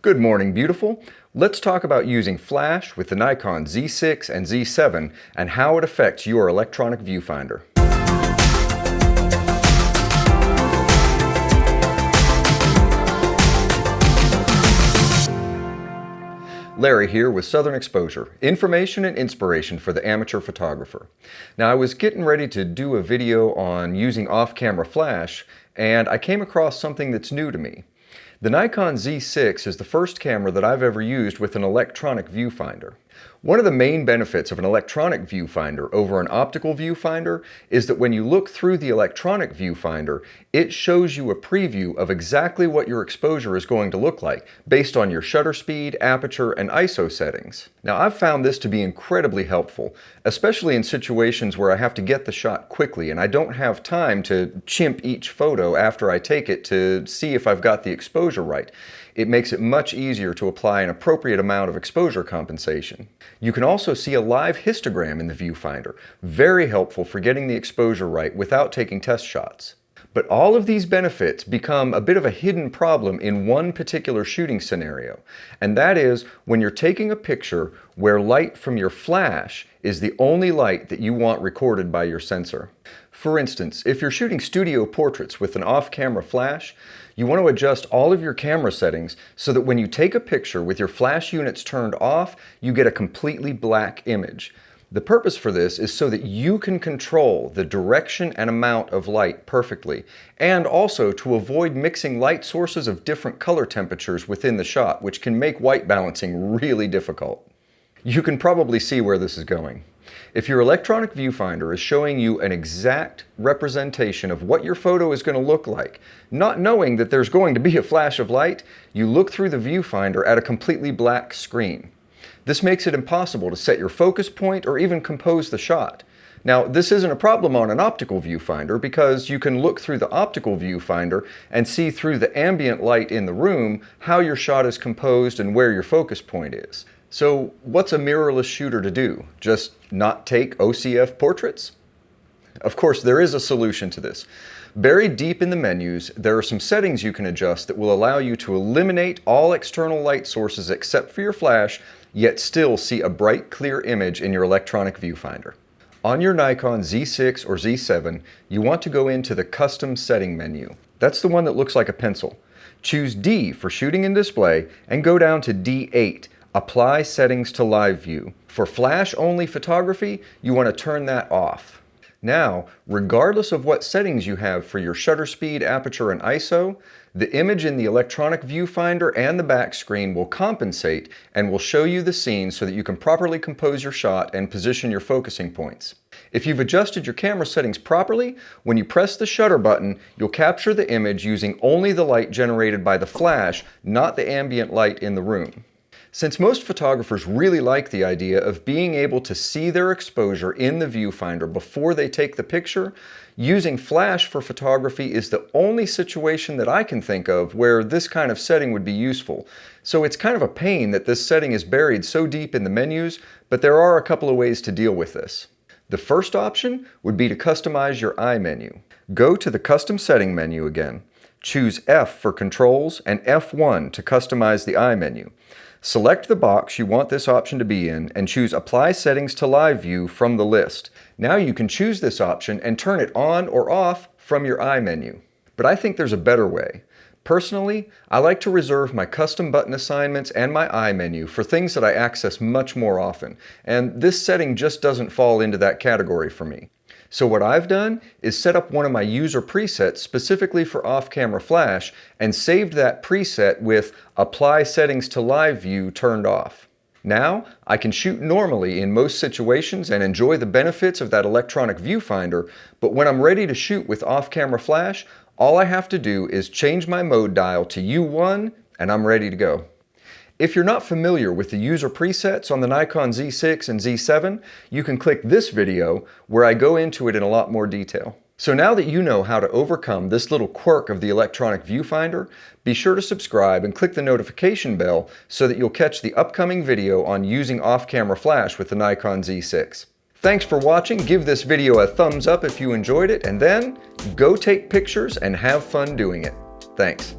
Good morning, beautiful. Let's talk about using flash with the Nikon Z6 and Z7 and how it affects your electronic viewfinder. Larry here with Southern Exposure, information and inspiration for the amateur photographer. Now, I was getting ready to do a video on using off-camera flash, and I came across something that's new to me. The Nikon Z6 is the first camera that I've ever used with an electronic viewfinder. One of the main benefits of an electronic viewfinder over an optical viewfinder is that when you look through the electronic viewfinder, it shows you a preview of exactly what your exposure is going to look like based on your shutter speed, aperture, and ISO settings. Now, I've found this to be incredibly helpful, especially in situations where I have to get the shot quickly and I don't have time to chimp each photo after I take it to see if I've got the exposure right. It makes it much easier to apply an appropriate amount of exposure compensation. You can also see a live histogram in the viewfinder, very helpful for getting the exposure right without taking test shots. But all of these benefits become a bit of a hidden problem in one particular shooting scenario, and that is when you're taking a picture where light from your flash is the only light that you want recorded by your sensor. For instance, if you're shooting studio portraits with an off-camera flash, you want to adjust all of your camera settings so that when you take a picture with your flash units turned off, you get a completely black image. The purpose for this is so that you can control the direction and amount of light perfectly, and also to avoid mixing light sources of different color temperatures within the shot, which can make white balancing really difficult. You can probably see where this is going. If your electronic viewfinder is showing you an exact representation of what your photo is going to look like, not knowing that there's going to be a flash of light, you look through the viewfinder at a completely black screen. This makes it impossible to set your focus point or even compose the shot. Now, this isn't a problem on an optical viewfinder because you can look through the optical viewfinder and see through the ambient light in the room how your shot is composed and where your focus point is. So what's a mirrorless shooter to do? Just not take OCF portraits? Of course, there is a solution to this. Buried deep in the menus, there are some settings you can adjust that will allow you to eliminate all external light sources except for your flash, yet still see a bright, clear image in your electronic viewfinder. On your Nikon Z6 or Z7, you want to go into the Custom Setting menu. That's the one that looks like a pencil. Choose D for Shooting and Display and go down to D8. Apply Settings to Live View. For flash-only photography, you want to turn that off. Now, regardless of what settings you have for your shutter speed, aperture, and ISO, the image in the electronic viewfinder and the back screen will compensate and will show you the scene so that you can properly compose your shot and position your focusing points. If you've adjusted your camera settings properly, when you press the shutter button, you'll capture the image using only the light generated by the flash, not the ambient light in the room. Since most photographers really like the idea of being able to see their exposure in the viewfinder before they take the picture, using flash for photography is the only situation that I can think of where this kind of setting would be useful. So it's kind of a pain that this setting is buried so deep in the menus, but there are a couple of ways to deal with this. The first option would be to customize your eye menu. Go to the Custom Setting menu again. Choose F for Controls and F1 to customize the eye menu. Select the box you want this option to be in and choose Apply Settings to Live View from the list. Now you can choose this option and turn it on or off from your eye menu. But I think there's a better way. Personally, I like to reserve my custom button assignments and my eye menu for things that I access much more often, and this setting just doesn't fall into that category for me. So what I've done is set up one of my user presets specifically for off-camera flash and saved that preset with Apply Settings to Live View turned off. Now, I can shoot normally in most situations and enjoy the benefits of that electronic viewfinder, but when I'm ready to shoot with off-camera flash, all I have to do is change my mode dial to U1 and I'm ready to go. If you're not familiar with the user presets on the Nikon Z6 and Z7, you can click this video where I go into it in a lot more detail. So now that you know how to overcome this little quirk of the electronic viewfinder, be sure to subscribe and click the notification bell so that you'll catch the upcoming video on using off-camera flash with the Nikon Z6. Thanks for watching. Give this video a thumbs up if you enjoyed it, and then go take pictures and have fun doing it. Thanks.